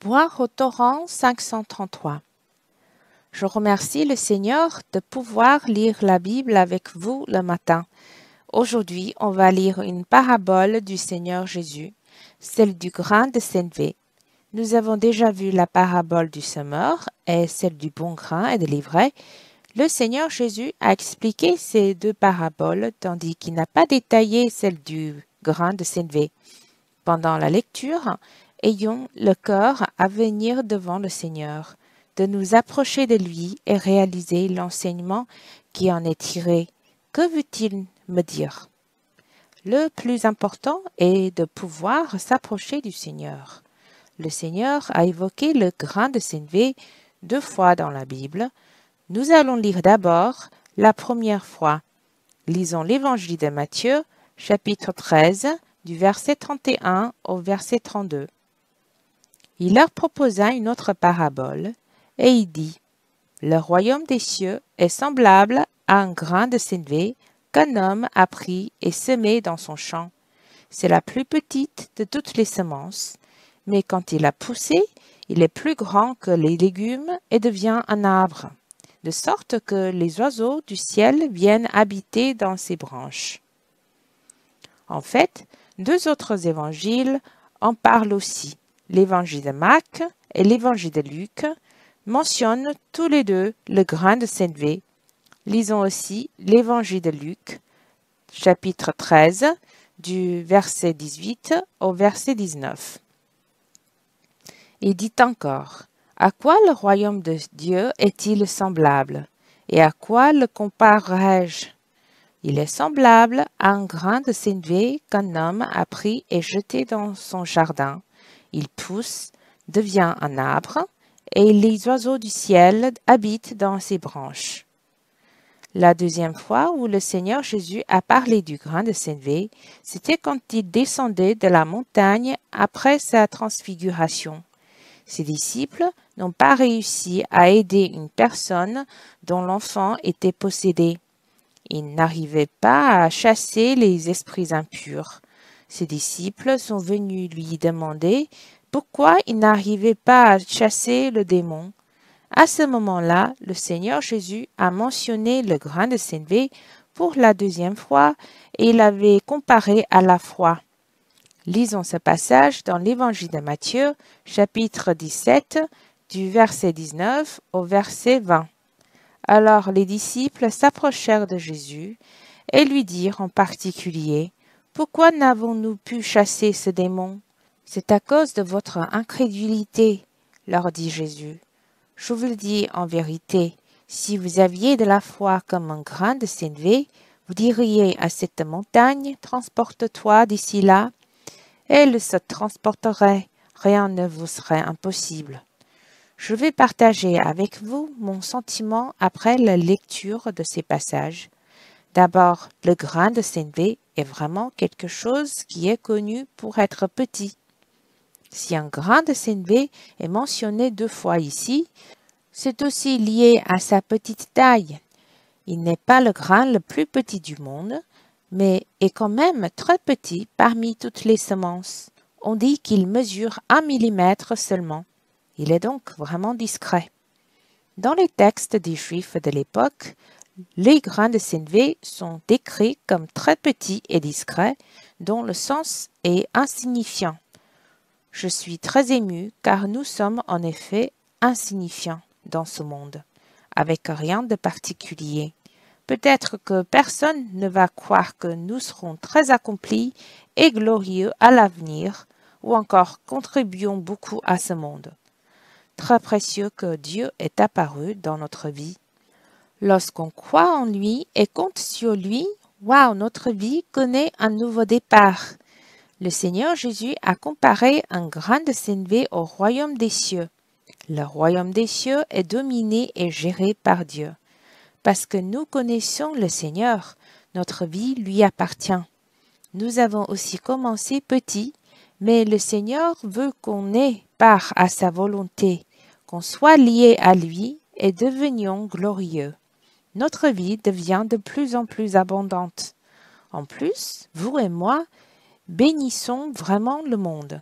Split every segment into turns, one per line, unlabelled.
Boire au torrent 533. Je remercie le Seigneur de pouvoir lire la Bible avec vous le matin. Aujourd'hui, on va lire une parabole du Seigneur Jésus, celle du grain de sénévé. Nous avons déjà vu la parabole du semeur et celle du bon grain et de l'ivraie. Le Seigneur Jésus a expliqué ces deux paraboles tandis qu'il n'a pas détaillé celle du grain de sénévé. Pendant la lecture, ayons le cœur à venir devant le Seigneur, de nous approcher de lui et réaliser l'enseignement qui en est tiré. Que veut-il me dire? Le plus important est de pouvoir s'approcher du Seigneur. Le Seigneur a évoqué le grain de sénévé 2 fois dans la Bible. Nous allons lire d'abord la première fois. Lisons l'Évangile de Matthieu, chapitre 13, du verset 31 au verset 32. Il leur proposa une autre parabole, et il dit, « Le royaume des cieux est semblable à un grain de sénévé qu'un homme a pris et semé dans son champ. C'est la plus petite de toutes les semences, mais quand il a poussé, il est plus grand que les légumes et devient un arbre, de sorte que les oiseaux du ciel viennent habiter dans ses branches. » En fait, 2 autres évangiles en parlent aussi. L'évangile de Marc et l'évangile de Luc mentionnent tous les deux le grain de sénévé. Lisons aussi l'évangile de Luc, chapitre 13, du verset 18 au verset 19. Il dit encore, « À quoi le royaume de Dieu est-il semblable? Et à quoi le comparerai-je? Il est semblable à un grain de sénévé qu'un homme a pris et jeté dans son jardin. Il pousse, devient un arbre, et les oiseaux du ciel habitent dans ses branches. » La deuxième fois où le Seigneur Jésus a parlé du grain de sénévé, c'était quand il descendait de la montagne après sa transfiguration. Ses disciples n'ont pas réussi à aider une personne dont l'enfant était possédé. Ils n'arrivaient pas à chasser les esprits impurs. Ses disciples sont venus lui demander pourquoi il n'arrivait pas à chasser le démon. À ce moment-là, le Seigneur Jésus a mentionné le grain de sénévé pour la deuxième fois et il avait comparé à la foi. Lisons ce passage dans l'Évangile de Matthieu, chapitre 17, du verset 19 au verset 20. Alors les disciples s'approchèrent de Jésus et lui dirent en particulier, « Pourquoi n'avons-nous pu chasser ce démon? C'est à cause de votre incrédulité, leur dit Jésus. Je vous le dis en vérité, si vous aviez de la foi comme un grain de sénévé, vous diriez à cette montagne, transporte-toi d'ici là, et elle se transporterait, rien ne vous serait impossible. » Je vais partager avec vous mon sentiment après la lecture de ces passages. D'abord, le grain de sénévé est vraiment quelque chose qui est connu pour être petit. Si un grain de sénévé est mentionné 2 fois ici, c'est aussi lié à sa petite taille. Il n'est pas le grain le plus petit du monde, mais est quand même très petit parmi toutes les semences. On dit qu'il mesure 1 millimètre seulement. Il est donc vraiment discret. Dans les textes des Juifs de l'époque, les grains de sénévé sont décrits comme très petits et discrets, dont le sens est insignifiant. Je suis très émue car nous sommes en effet insignifiants dans ce monde, avec rien de particulier. Peut-être que personne ne va croire que nous serons très accomplis et glorieux à l'avenir, ou encore contribuons beaucoup à ce monde. Très précieux que Dieu est apparu dans notre vie. Lorsqu'on croit en lui et compte sur lui, waouh, notre vie connaît un nouveau départ. Le Seigneur Jésus a comparé un grain de sénévé au royaume des cieux. Le royaume des cieux est dominé et géré par Dieu. Parce que nous connaissons le Seigneur, notre vie lui appartient. Nous avons aussi commencé petit, mais le Seigneur veut qu'on ait part à sa volonté, qu'on soit lié à lui et devenions glorieux. Notre vie devient de plus en plus abondante. En plus, vous et moi bénissons vraiment le monde.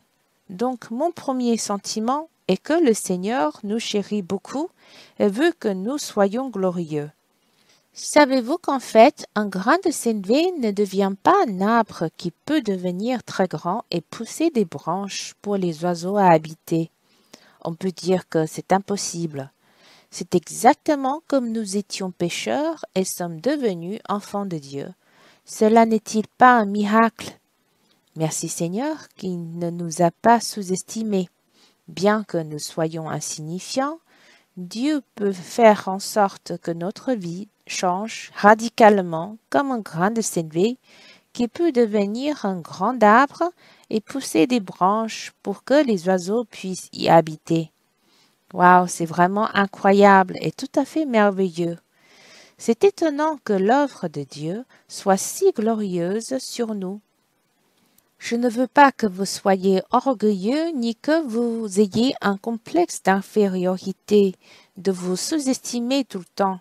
Donc mon premier sentiment et que le Seigneur nous chérit beaucoup et veut que nous soyons glorieux. Savez-vous qu'en fait, un grain de sénévé ne devient pas un arbre qui peut devenir très grand et pousser des branches pour les oiseaux à habiter? On peut dire que c'est impossible. C'est exactement comme nous étions pécheurs et sommes devenus enfants de Dieu. Cela n'est-il pas un miracle? Merci Seigneur qui ne nous a pas sous-estimés. Bien que nous soyons insignifiants, Dieu peut faire en sorte que notre vie change radicalement comme un grain de sénévé qui peut devenir un grand arbre et pousser des branches pour que les oiseaux puissent y habiter. Waouh, c'est vraiment incroyable et tout à fait merveilleux. C'est étonnant que l'œuvre de Dieu soit si glorieuse sur nous. Je ne veux pas que vous soyez orgueilleux ni que vous ayez un complexe d'infériorité, de vous sous-estimer tout le temps,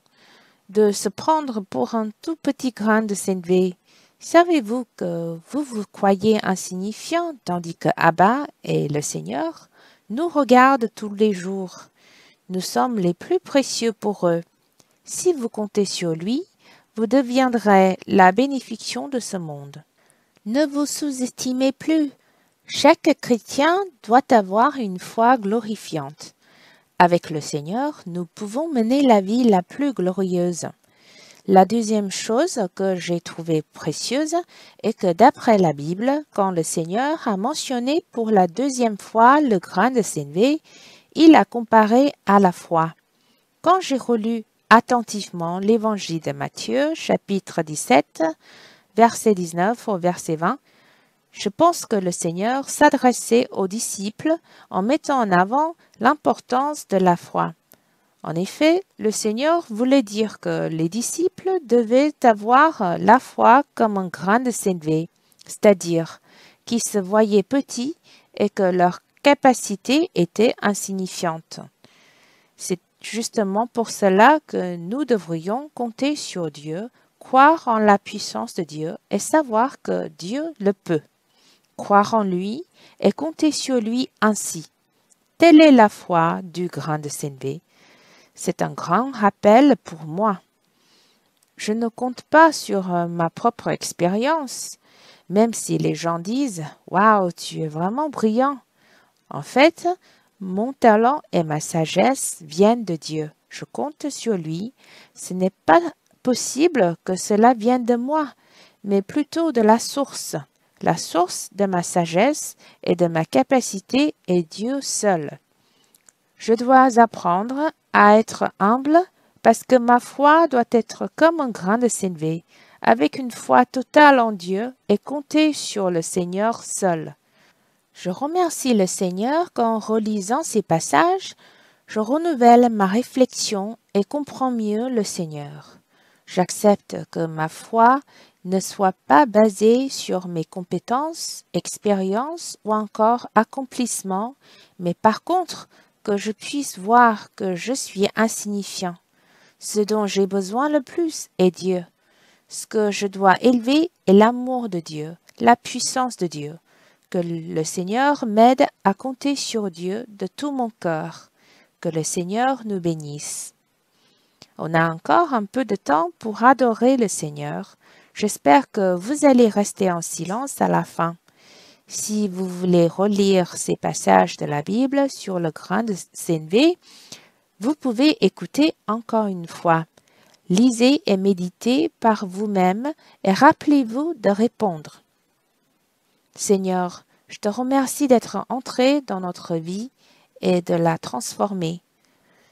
de se prendre pour un tout petit grain de sénévé. Savez-vous que vous vous croyez insignifiant tandis que Abba et le Seigneur nous regardent tous les jours. Nous sommes les plus précieux pour eux. Si vous comptez sur lui, vous deviendrez la bénédiction de ce monde. Ne vous sous-estimez plus. Chaque chrétien doit avoir une foi glorifiante. Avec le Seigneur, nous pouvons mener la vie la plus glorieuse. La deuxième chose que j'ai trouvée précieuse est que d'après la Bible, quand le Seigneur a mentionné pour la deuxième fois le grain de sénévé, il a comparé à la foi. Quand j'ai relu attentivement l'évangile de Matthieu, chapitre 17, verset 19 au verset 20, je pense que le Seigneur s'adressait aux disciples en mettant en avant l'importance de la foi. En effet, le Seigneur voulait dire que les disciples devaient avoir la foi comme un grain de sénévé, c'est-à-dire qu'ils se voyaient petits et que leur capacité était insignifiante. C'est justement pour cela que nous devrions compter sur Dieu, croire en la puissance de Dieu et savoir que Dieu le peut. Croire en lui et compter sur lui ainsi. Telle est la foi du grain de sénévé. C'est un grand rappel pour moi. Je ne compte pas sur ma propre expérience, même si les gens disent « Waouh, tu es vraiment brillant ». En fait, mon talent et ma sagesse viennent de Dieu. Je compte sur lui. Ce n'est pas possible que cela vienne de moi, mais plutôt de la source. La source de ma sagesse et de ma capacité est Dieu seul. Je dois apprendre à être humble parce que ma foi doit être comme un grain de sénévé, avec une foi totale en Dieu et compter sur le Seigneur seul. Je remercie le Seigneur qu'en relisant ces passages, je renouvelle ma réflexion et comprends mieux le Seigneur. J'accepte que ma foi ne soit pas basée sur mes compétences, expériences ou encore accomplissements, mais par contre que je puisse voir que je suis insignifiant. Ce dont j'ai besoin le plus est Dieu. Ce que je dois élever est l'amour de Dieu, la puissance de Dieu. Que le Seigneur m'aide à compter sur Dieu de tout mon cœur. Que le Seigneur nous bénisse. On a encore un peu de temps pour adorer le Seigneur. J'espère que vous allez rester en silence à la fin. Si vous voulez relire ces passages de la Bible sur le grain de sénévé, vous pouvez écouter encore une fois. Lisez et méditez par vous-même et rappelez-vous de répondre. Seigneur, je te remercie d'être entré dans notre vie et de la transformer.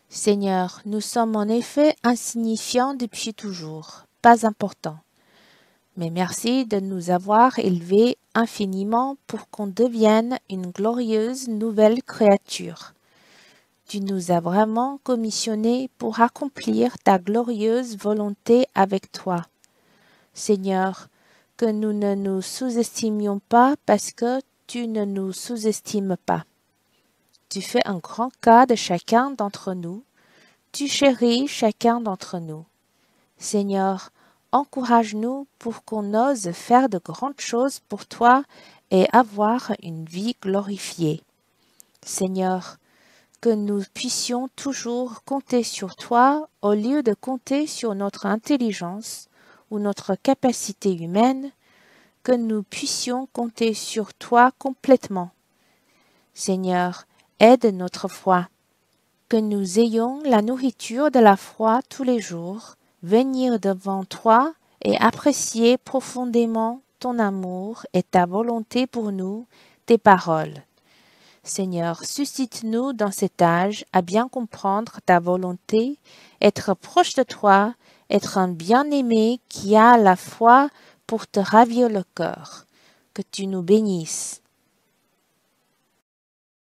Seigneur, nous sommes en effet insignifiants depuis toujours, pas importants. Mais merci de nous avoir élevés infiniment pour qu'on devienne une glorieuse nouvelle créature. Tu nous as vraiment commissionnés pour accomplir ta glorieuse volonté avec toi. Seigneur, que nous ne nous sous-estimions pas parce que tu ne nous sous-estimes pas. Tu fais un grand cas de chacun d'entre nous. Tu chéris chacun d'entre nous. Seigneur, encourage-nous pour qu'on ose faire de grandes choses pour toi et avoir une vie glorifiée. Seigneur, que nous puissions toujours compter sur toi au lieu de compter sur notre intelligence ou notre capacité humaine, que nous puissions compter sur toi complètement. Seigneur, aide notre foi, que nous ayons la nourriture de la foi tous les jours, venir devant toi et apprécier profondément ton amour et ta volonté pour nous, tes paroles. Seigneur, suscite-nous dans cet âge à bien comprendre ta volonté, être proche de toi, être un bien-aimé qui a la foi pour te ravir le cœur. Que tu nous bénisses.